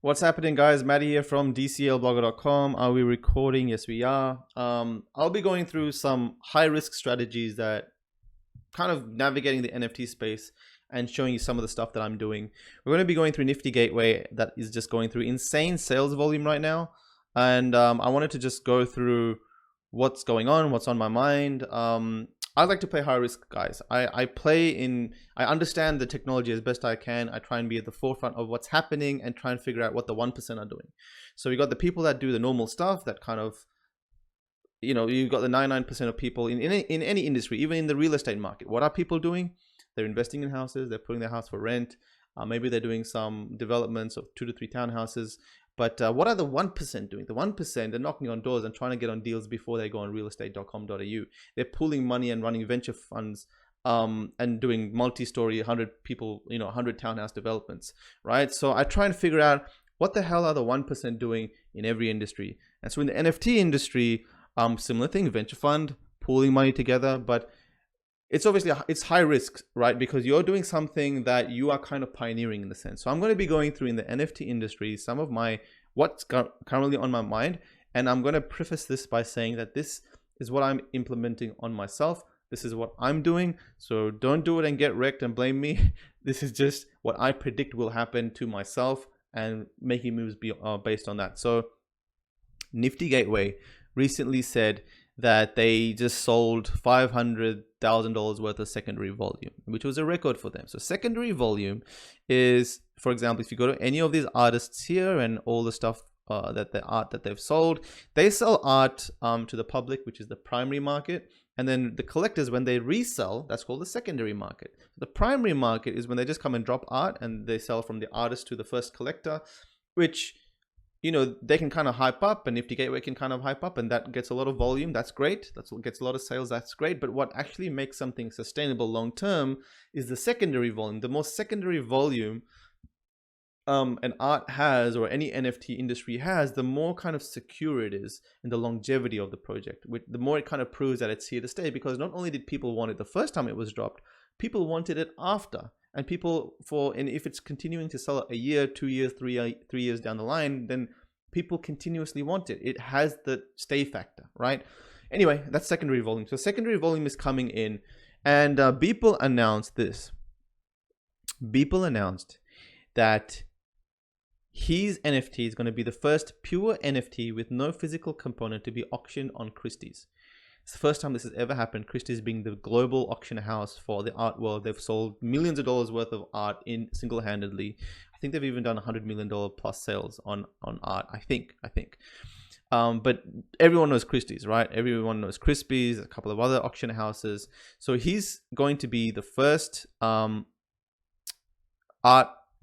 What's happening, guys? Matty here from dclblogger.com. Are we recording? Yes, we are. I'll be going through some high risk strategies that kind of navigating the NFT space and showing you some of the stuff that I'm doing. We're going to be going through Nifty Gateway that is just going through insane sales volume right now. And I wanted to just go through what's going on, what's on my mind. I like to play high risk, guys. I understand the technology as best I can. I try and be at the forefront of what's happening and try and figure out what the 1% are doing. So we got the people that do the normal stuff that kind of, you've got the 99% of people in any industry, even in the real estate market. What are people doing? They're investing in houses. They're putting their house for rent. Maybe they're doing some developments of 2 to 3 townhouses. But what are the 1% doing? The 1%, they're knocking on doors and trying to get on deals before they go on realestate.com.au. They're pooling money and running venture funds and doing multi-story 100 people, 100 townhouse developments, right? So I try and figure out what the hell are the 1% doing in every industry. And so in the NFT industry, similar thing, venture fund, pooling money together, but it's obviously, it's high risk, right? Because you're doing something that you are kind of pioneering in a sense. So I'm going to be going through in the NFT industry, some of what's currently on my mind. And I'm going to preface this by saying that this is what I'm implementing on myself. This is what I'm doing. So don't do it and get wrecked and blame me. This is just what I predict will happen to myself and making moves based on that. So Nifty Gateway recently said that they just sold $500,000 worth of secondary volume, which was a record for them. So secondary volume is, for example, if you go to any of these artists here and all the stuff the art that they've sold, they sell art to the public, which is the primary market. And then the collectors, when they resell, that's called the secondary market. The primary market is when they just come and drop art and they sell from the artist to the first collector, which they can kind of hype up, and Nifty Gateway can kind of hype up, and that gets a lot of volume. That's great. That's what gets a lot of sales. That's great. But what actually makes something sustainable long term is the secondary volume. The more secondary volume an art has, or any NFT industry has, the more kind of secure it is in the longevity of the project. The more it kind of proves that it's here to stay, because not only did people want it the first time it was dropped, people wanted it after. And if it's continuing to sell a year, 2 years, 3 years down the line, then people continuously want it. It has the stay factor, right? Anyway, that's secondary volume. So secondary volume is coming in, and Beeple announced this. Beeple announced that his NFT is going to be the first pure NFT with no physical component to be auctioned on Christies. It's the first time this has ever happened. Christies being the global auction house for the art world. They've sold millions of dollars worth of art in single-handedly. I think they've even done $100 million plus sales on art. I think. But everyone knows Christies, right? Everyone knows Christies, a couple of other auction houses. So he's going to be the first art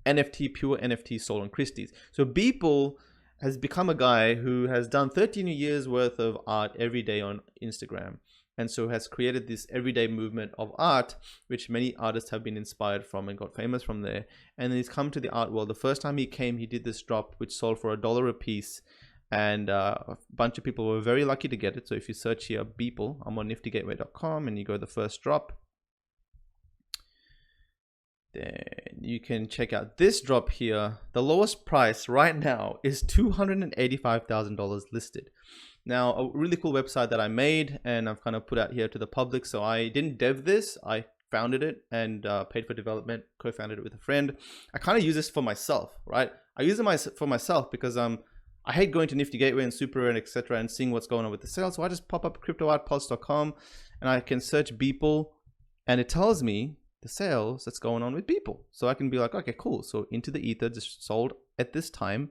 NFT, pure NFT sold on Christies. So Beeple has become a guy who has done 13 years worth of art every day on Instagram, and so has created this everyday movement of art, which many artists have been inspired from and got famous from there. And then he's come to the art world. The first time he came, he did this drop which sold for $1 a piece, and a bunch of people were very lucky to get it. So if you search here Beeple, I'm on niftygateway.com, and you go the first drop, then you can check out this drop here. The lowest price right now is $285,000 listed. Now, a really cool website that I made and I've kind of put out here to the public. So I didn't dev this, I founded it and paid for development, co-founded it with a friend. I kind of use this for myself, right? I use it for myself because I hate going to Nifty Gateway and Super and etc. and seeing what's going on with the sales. So I just pop up cryptoartpulse.com and I can search Beeple, and it tells me the sales that's going on with Beeple. So I can be like, okay, cool. So Into the Ether just sold at this time.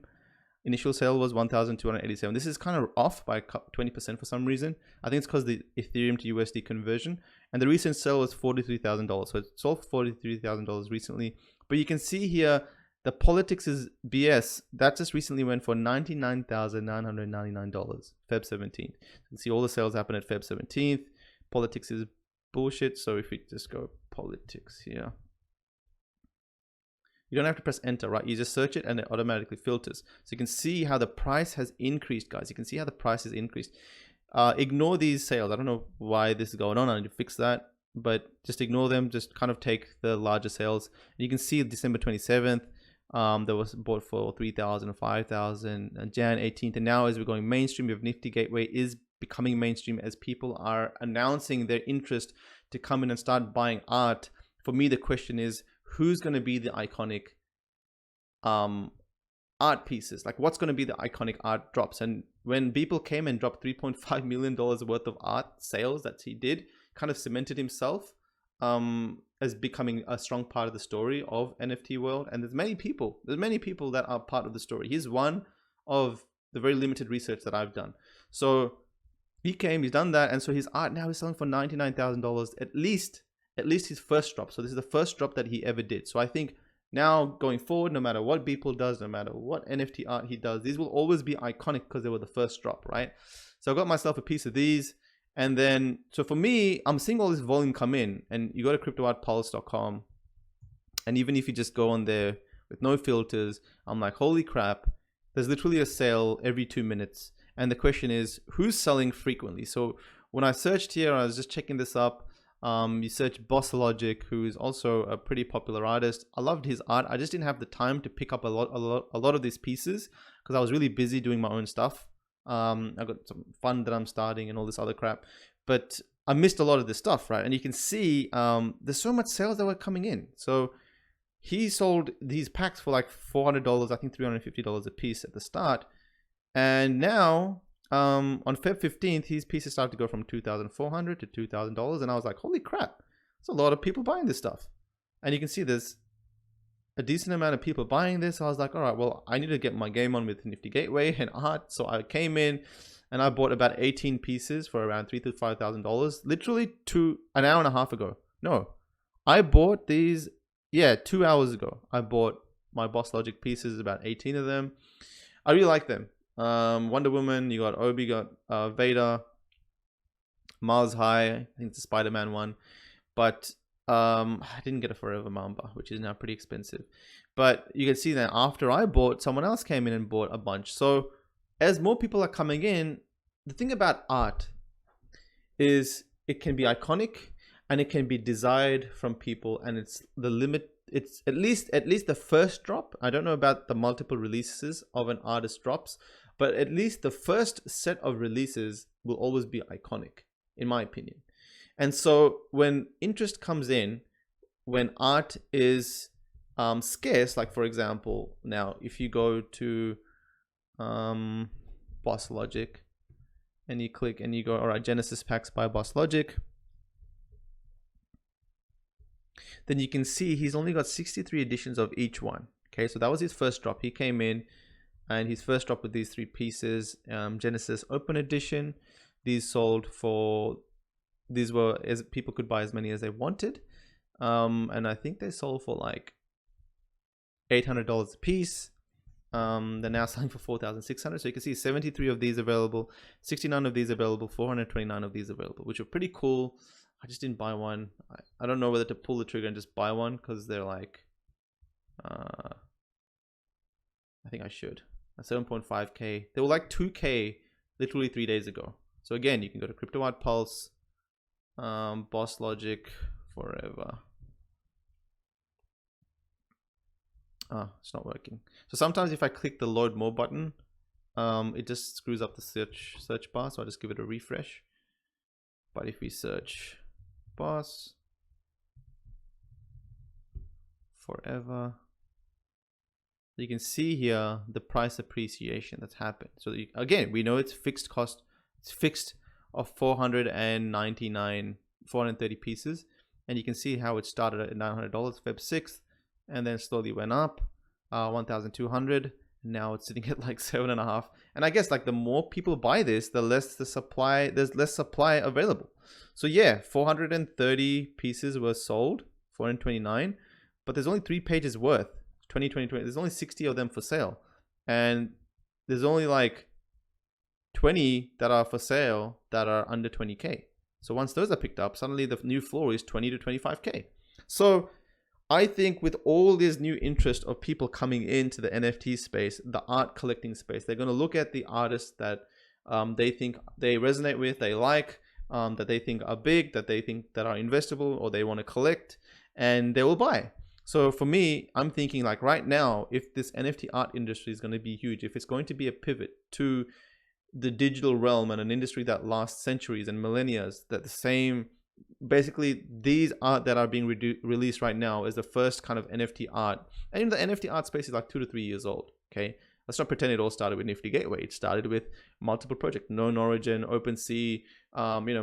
Initial sale was 1,287. This is kind of off by 20% for some reason. I think it's because the Ethereum to USD conversion. And the recent sale was $43,000. So it sold for $43,000 recently. But you can see here, the Politics is BS. That just recently went for $99,999, Feb 17th. You can see all the sales happen at Feb 17th. Politics is bullshit. So if we just go Politics here, you don't have to press enter, right? You just search it and it automatically filters. So you can see how the price has increased, guys. You can see how the price has increased. Ignore these sales. I don't know why this is going on. I need to fix that, but just ignore them. Just kind of take the larger sales. And you can see December 27th, That was bought for 3,000, 5,000, Jan 18th. And now as we're going mainstream, if Nifty Gateway is becoming mainstream, as people are announcing their interest to come in and start buying art, for me, the question is, who's going to be the iconic art pieces? Like, what's going to be the iconic art drops? And when people came and dropped $3.5 million worth of art sales that he did, kind of cemented himself as becoming a strong part of the story of NFT world. And there's many people that are part of the story. He's one of the very limited research that I've done. So he came, he's done that, and so his art now is selling for $99,000 at least his first drop. So this is the first drop that he ever did. So I think now going forward, no matter what Beeple does, no matter what NFT art he does, these will always be iconic because they were the first drop, right? So I got myself a piece of these. And then, so for me, I'm seeing all this volume come in, and you go to cryptoartpulse.com. And even if you just go on there with no filters, I'm like, holy crap, there's literally a sale every 2 minutes. And the question is, who's selling frequently? So when I searched here, I was just checking this up. You search Boss Logic, who is also a pretty popular artist. I loved his art. I just didn't have the time to pick up a lot of these pieces because I was really busy doing my own stuff. I got some fund that I'm starting and all this other crap, but I missed a lot of this stuff, right? And you can see there's so much sales that were coming in. So he sold these packs for like $400, I think $350 a piece at the start. And now on Feb 15th, his pieces started to go from $2,400 to $2,000. And I was like, holy crap, there's a lot of people buying this stuff. And you can see there's a decent amount of people buying this. I was like, all right, well, I need to get my game on with Nifty Gateway and art. So I came in and I bought about 18 pieces for around $3,000 to $5,000, literally an hour and a half ago. No, I bought these, 2 hours ago. I bought my Boss Logic pieces, about 18 of them. I really like them. Wonder Woman, you got Obi, you got Vader, Mars High, I think it's the Spider-Man one. But I didn't get a Forever Mamba, which is now pretty expensive. But you can see that after I bought, someone else came in and bought a bunch. So as more people are coming in, the thing about art is it can be iconic and it can be desired from people, and it's the limit. It's at least the first drop. I don't know about the multiple releases of an artist drops, but at least the first set of releases will always be iconic, in my opinion. And so when interest comes in, when art is scarce, like for example, now if you go to Boss Logic and you click and you go, all right, Genesis packs by Boss Logic, then you can see he's only got 63 editions of each one. Okay, so that was his first drop. He came in and his first drop with these 3 pieces, Genesis Open Edition. These sold for, these were, as people could buy as many as they wanted. And I think they sold for like $800 a piece. They're now selling for $4,600. So you can see 73 of these available, 69 of these available, 429 of these available, which are pretty cool. I just didn't buy one. I don't know whether to pull the trigger and just buy one because they're like, I think I should. 7.5K. They were like 2K literally 3 days ago. So again, you can go to Crypto Art Pulse, Boss Logic, Forever. It's not working. So sometimes if I click the load more button, it just screws up the search bar. So I'll just give it a refresh. But if we search Boss, Forever, you can see here the price appreciation that's happened. So again, we know it's fixed cost. It's fixed of 430 pieces. And you can see how it started at $900 Feb 6th. And then slowly went up 1,200. Now it's sitting at like 7.5. And I guess like the more people buy this, the less the supply, there's less supply available. So yeah, 430 pieces were sold, 429, but there's only 3 pages worth, 20. There's only 60 of them for sale. And there's only like 20 that are for sale that are under 20K. So once those are picked up, suddenly the new floor is 20 to 25K. So I think with all this new interest of people coming into the NFT space, the art collecting space, they're going to look at the artists that they think they resonate with, they like, that they think are big, that they think that are investable or they want to collect, and they will buy. So for me, I'm thinking like right now, if this NFT art industry is going to be huge, if it's going to be a pivot to the digital realm and an industry that lasts centuries and millennia, that the same, basically these art that are being released right now is the first kind of NFT art. And the NFT art space is like 2 to 3 years old. Okay. Let's not pretend it all started with Nifty Gateway. It started with multiple projects, Known Origin, OpenSea,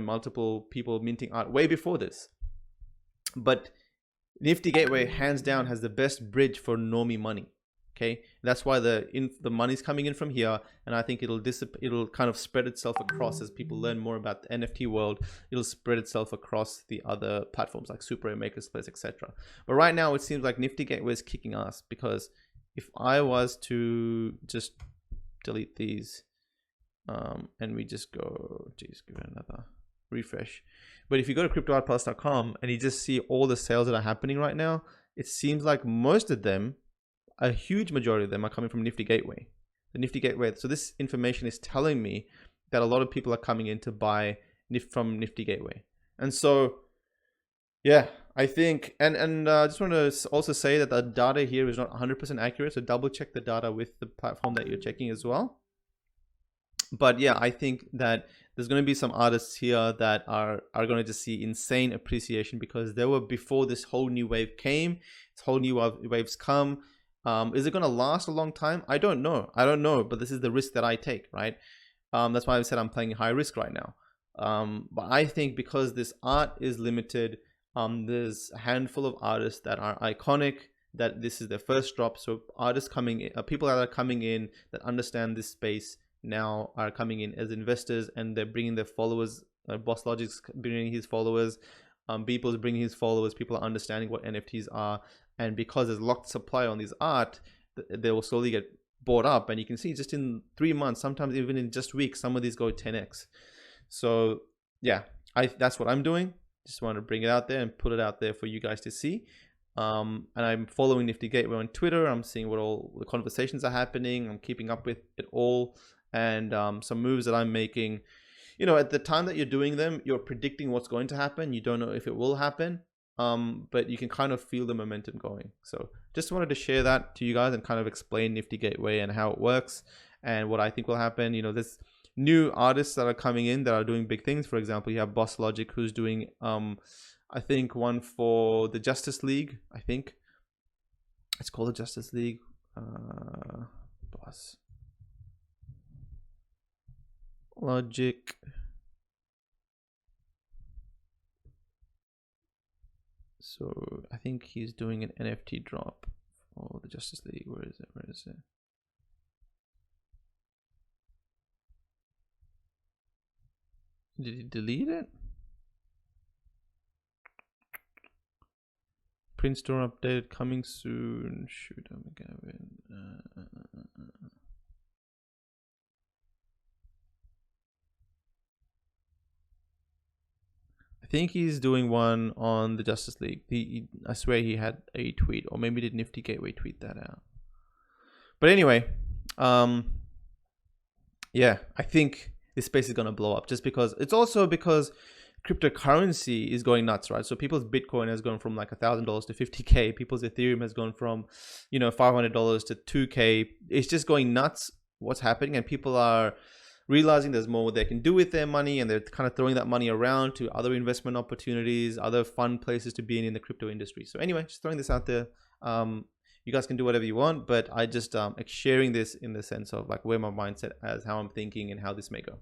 multiple people minting art way before this. But Nifty Gateway, hands down, has the best bridge for normie money. Okay, that's why the money's coming in from here, and I think it'll kind of spread itself across as people learn more about the NFT world. It'll spread itself across the other platforms like Super Makers Place, etc. But right now, it seems like Nifty Gateway is kicking ass, because if I was to just delete these, and we just go, geez, give it another refresh. But if you go to cryptoartplus.com and you just see all the sales that are happening right now, it seems like most of them, a huge majority of them, are coming from Nifty Gateway. The Nifty Gateway. So this information is telling me that a lot of people are coming in to buy from Nifty Gateway. And so, yeah, I think, and I just want to also say that the data here is not 100% accurate. So double check the data with the platform that you're checking as well. But yeah, I think that there's going to be some artists here that are going to just see insane appreciation, because they were before this whole new wave came. This whole new waves come. Is it going to last a long time? I don't know. But this is the risk that I take, right? That's why I said I'm playing high risk right now. But I think because this art is limited, there's a handful of artists that are iconic, that this is their first drop. So artists coming in, people that are coming in that understand this space now are coming in as investors, and they're bringing their followers. Boss Logic's bringing his followers. Beeple's bringing his followers. People are understanding what NFTs are. And because there's locked supply on this art, they will slowly get bought up. And you can see just in 3 months, sometimes even in just weeks, some of these go 10x. So yeah, that's what I'm doing. Just want to bring it out there and put it out there for you guys to see. And I'm following Nifty Gateway on Twitter. I'm seeing what all the conversations are happening. I'm keeping up with it all. And some moves that I'm making. At the time that you're doing them, you're predicting what's going to happen. You don't know if it will happen. But you can kind of feel the momentum going. So just wanted to share that to you guys and kind of explain Nifty Gateway and how it works and what I think will happen. There's new artists that are coming in that are doing big things. For example, you have Boss Logic, who's doing, I think, one for the Justice League. I think it's called the Justice League. Boss Logic. So I think he's doing an NFT drop for the Justice League. Where is it? Did he delete it? Print store update coming soon. Shoot, I'm Gavin. I think he's doing one on the Justice League. I swear he had a tweet, or maybe did Nifty Gateway tweet that out. But anyway, yeah, I think this space is going to blow up, just because it's also because cryptocurrency is going nuts, right? So people's Bitcoin has gone from like $1,000 to 50K. People's Ethereum has gone from, $500 to 2K. It's just going nuts what's happening, and people are realizing there's more they can do with their money, and they're kind of throwing that money around to other investment opportunities, other fun places to be in the crypto industry. So anyway, just throwing this out there. You guys can do whatever you want, but I just sharing this in the sense of like where my mindset as how I'm thinking and how this may go.